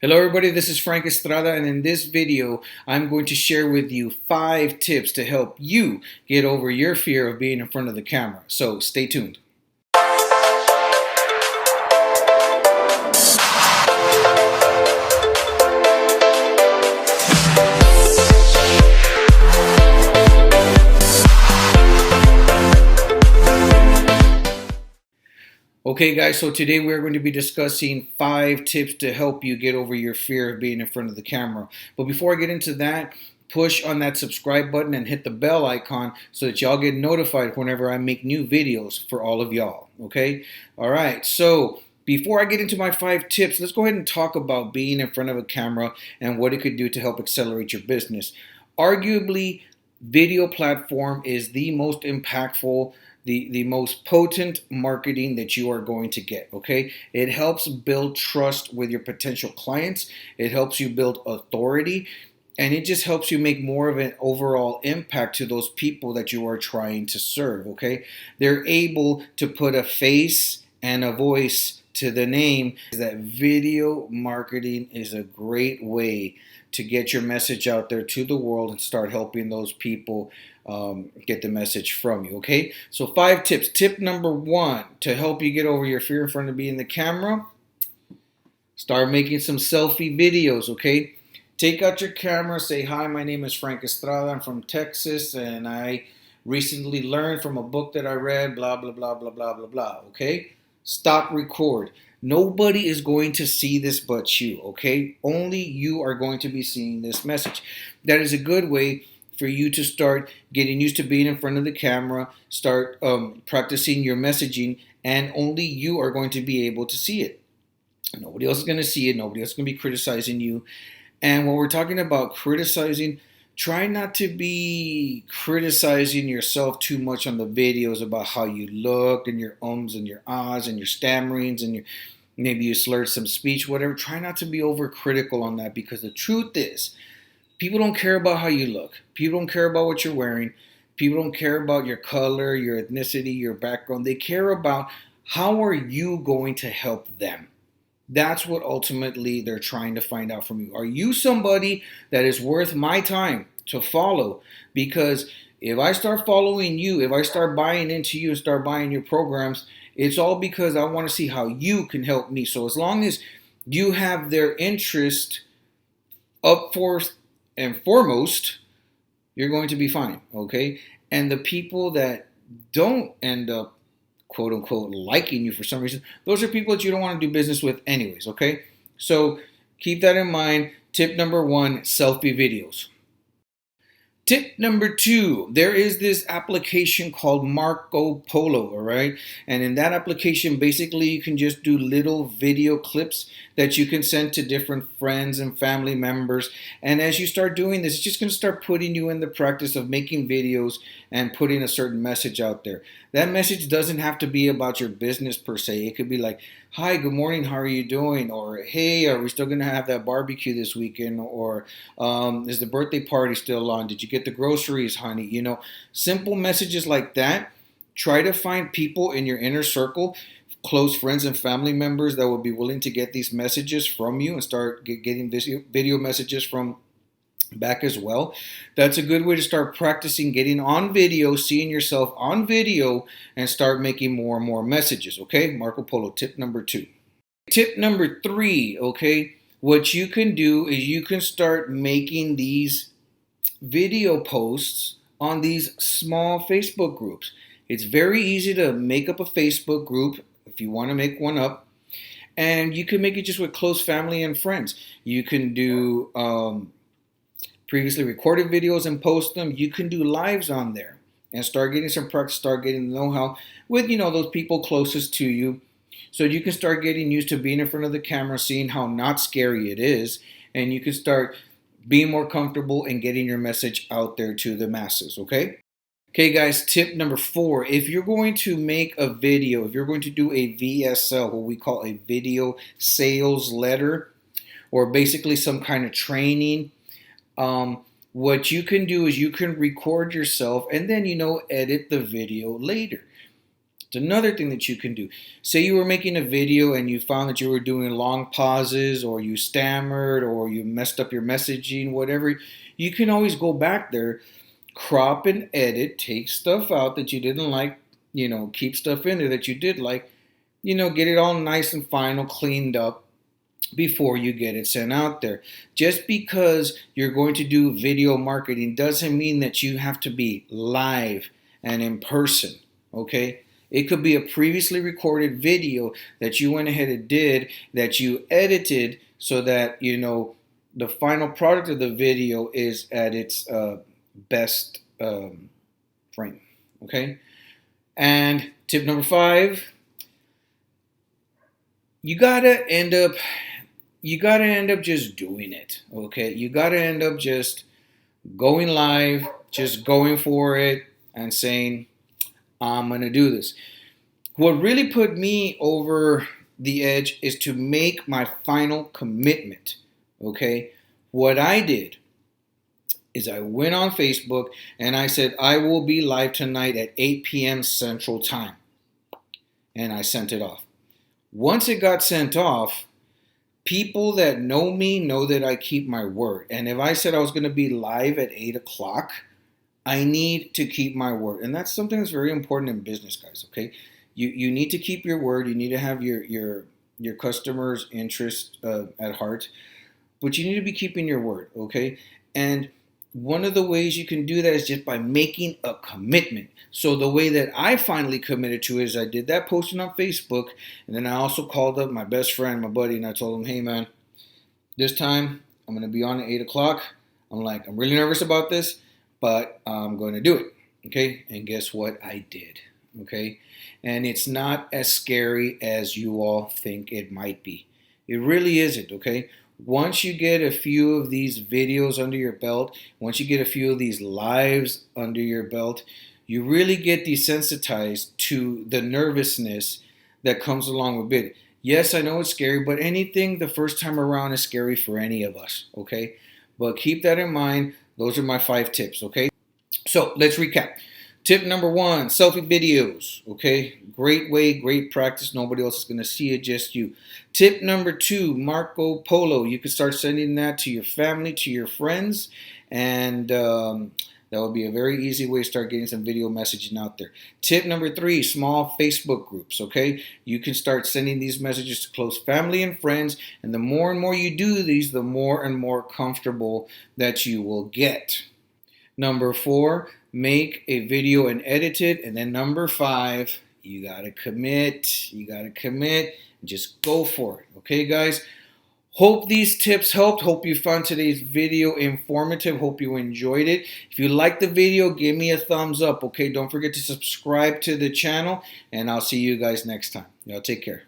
Hello everybody, this is Frank Estrada, and in this video I'm going to share with you 5 tips to help you get over your fear of being in front of the camera. So stay tuned. Okay guys, so today we're going to be discussing 5 tips to help you get over your fear of being in front of the camera. But before I get into that, push on that subscribe button and hit the bell icon so that y'all get notified whenever I make new videos for all of y'all, okay? All right, so before I get into my 5 tips, let's go ahead and talk about being in front of a camera and what it could do to help accelerate your business. Arguably, video platform is the most impactful, the most potent marketing that you are going to get, okay? It helps build trust with your potential clients. It helps you build authority, and it just helps you make more of an overall impact to those people that you are trying to serve, okay? They're able to put a face and a voice to the name. That video marketing is a great way to get your message out there to the world and start helping those people get the message from you, okay? So 5 tips. Tip number 1 to help you get over your fear in front of being the camera, start making some selfie videos, okay? Take out your camera, say, hi, my name is Frank Estrada, I'm from Texas, and I recently learned from a book that I read, blah, blah, blah, blah, blah, blah, blah, okay? Stop record. Nobody is going to see this but you, okay? Only you are going to be seeing this message. That is a good way for you to start getting used to being in front of the camera, start practicing your messaging, and only you are going to be able to see it. Nobody else is going to see it. Nobody else is going to be criticizing you. And when we're talking about criticizing, try not to be criticizing yourself too much on the videos about how you look and your ums and your ahs and your stammerings and maybe you slurred some speech, whatever. Try not to be overcritical on that, because the truth is, people don't care about how you look. People don't care about what you're wearing. People don't care about your color, your ethnicity, your background. They care about how are you going to help them. That's what ultimately they're trying to find out from you. Are you somebody that is worth my time to follow? Because if I start following you, if I start buying into you and start buying your programs, it's all because I want to see how you can help me. So as long as you have their interest up first and foremost, you're going to be fine, okay? And the people that don't end up quote unquote liking you for some reason, those are people that you don't want to do business with anyways, okay? So keep that in mind. Tip number 1, selfie videos. Tip number 2, there is this application called Marco Polo, all right? And in that application, basically you can just do little video clips that you can send to different friends and family members. And as you start doing this, it's just going to start putting you in the practice of making videos and putting a certain message out there. That message doesn't have to be about your business per se. It could be like, hi, good morning, how are you doing? Or, hey, are we still going to have that barbecue this weekend? Or, is the birthday party still on? Did you get the groceries, honey? You know, simple messages like that. Try to find people in your inner circle, close friends and family members that will be willing to get these messages from you and start getting video messages from back as well. That's a good way to start practicing getting on video, seeing yourself on video, and start making more and more messages, okay? Marco Polo, tip number 2. Tip number 3, okay? What you can do is you can start making these video posts on these small Facebook groups. It's very easy to make up a Facebook group if you want to make one up, and you can make it just with close family and friends. You can do previously recorded videos and post them. You can do lives on there and start getting some practice, start getting the know-how with, those people closest to you, so you can start getting used to being in front of the camera, seeing how not scary it is, and you can start being more comfortable and getting your message out there to the masses, okay? Okay, guys, tip number 4, if you're going to make a video, if you're going to do a VSL, what we call a video sales letter, or basically some kind of training, what you can do is you can record yourself and then, edit the video later. It's another thing that you can do. Say you were making a video and you found that you were doing long pauses, or you stammered, or you messed up your messaging, whatever. You can always go back there, crop and edit, take stuff out that you didn't like, keep stuff in there that you did like, get it all nice and final, cleaned up before you get it sent out there. Just because you're going to do video marketing doesn't mean that you have to be live and in person, okay? It could be a previously recorded video that you went ahead and did, that you edited so that, the final product of the video is at its best frame, okay? And tip number 5, you gotta end up just doing it, okay? You gotta end up just going live, just going for it, and saying, I'm gonna do this. What really put me over the edge is to make my final commitment, okay? What I did is I went on Facebook and I said, I will be live tonight at 8 p.m. Central Time. And I sent it off. Once it got sent off, people that know me know that I keep my word. And if I said I was going to be live at 8 o'clock, I need to keep my word. And that's something that's very important in business, guys, okay? You need to keep your word. You need to have your customers' interest at heart. But you need to be keeping your word, okay? And one of the ways you can do that is just by making a commitment. So the way that I finally committed to is I did that posting on Facebook, and then I also called up my best friend, my buddy, and I told him, hey man, this time I'm going to be on at 8 o'clock. I'm really nervous about this, but I'm going to do it, okay? And guess what? I did, okay? And it's not as scary as you all think it might be. It really isn't, okay? Once you get a few of these videos under your belt, once you get a few of these lives under your belt, you really get desensitized to the nervousness that comes along with it. Yes, I know it's scary, but anything the first time around is scary for any of us, okay? But keep that in mind. Those are my 5 tips, okay? So let's recap. Tip number 1, selfie videos, okay? Great way, great practice. Nobody else is going to see it, just you. Tip number 2, Marco Polo. You can start sending that to your family, to your friends, and that would be a very easy way to start getting some video messaging out there. Tip number 3, small Facebook groups, okay? You can start sending these messages to close family and friends, and the more and more you do these, the more and more comfortable that you will get. Number 4, make a video and edit it. And then number 5, you gotta commit. You gotta commit. Just go for it. Okay, guys? Hope these tips helped. Hope you found today's video informative. Hope you enjoyed it. If you liked the video, give me a thumbs up. Okay, don't forget to subscribe to the channel, and I'll see you guys next time. Y'all take care.